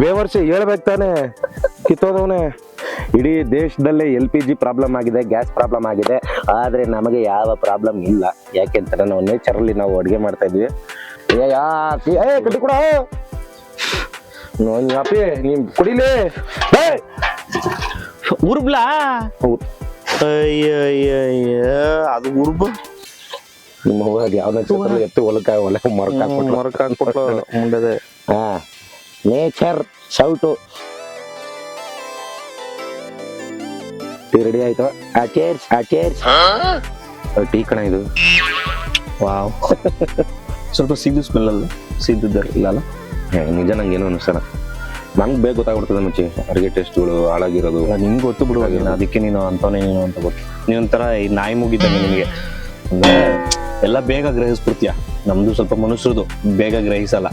ಬೇವರ್ಷ ಹೇಳ್ಬೇಕು ತಾನೆ ಕಿತ್ತೋದವನೇ. ಇಡೀ ದೇಶದಲ್ಲೇ LPG ಪ್ರಾಬ್ಲಮ್ ಆಗಿದೆ, ಗ್ಯಾಸ್ ಪ್ರಾಬ್ಲಮ್ ಆಗಿದೆ, ಆದ್ರೆ ನಮಗೆ ಯಾವ ಪ್ರಾಬ್ಲಮ್ ಇಲ್ಲ. ಯಾಕೆಂತ ನಾವು ನೇಚರಲ್ಲಿ ನಾವು ಅಡುಗೆ ಮಾಡ್ತಾ ಇದ್ವಿ. ಕಟ್ಟಿ ಕೂಡ ಅಪ್ಪಿ ನೀನ್ ಕುಡಿಲಿ. ಉರ್ಬ್ಲಾ ಅದು ಉರ್ಬು ನಿಮ್ಮ ಯಾವ ಎತ್ತು ಹೊಲ ಮರಕ ಮುಂದೆ ನೇಚರ್ ಶೌಟು ರೆಡಿ ಆಯ್ತು. ಟೀ ಕಣ ಇದು. ವಾವ್ ಸ್ವಲ್ಪ ಸಿದ್ದು ಸ್ಮೆಲ್ ಅಲ್ಲ, ಸಿದ್ದಿಲ್ಲ ಅಲ್ಲ. ನಿಜ ನಂಗೇನು ಅನಿಸ್ತಾನ, ನಂಗೆ ಬೇಗ ಗೊತ್ತಾಗ್ಬಿಡ್ತದೆ ಮುಂಚೆ ಅಡುಗೆ ಟೇಸ್ಟ್ಗಳು ಹಾಳಾಗಿರೋದು. ನಿಂಗೆ ಗೊತ್ತು ಬಿಡು, ಅದಕ್ಕೆ ನೀನು ಅಂತವನೇ ನೀನು ಅಂತ ಗೊತ್ತು. ನೀನೊಂಥರ ಈ ನಾಯಿ ಮುಗಿದ್ದಂಗೆ ನಿನಗೆ, ಅಂದ್ರೆ ಎಲ್ಲ ಬೇಗ ಗ್ರಹಿಸ್ಬಿಡ್ತೀಯ. ನಮ್ದು ಸ್ವಲ್ಪ ಮನುಷ್ಯರದು ಬೇಗ ಗ್ರಹಿಸಲ್ಲ.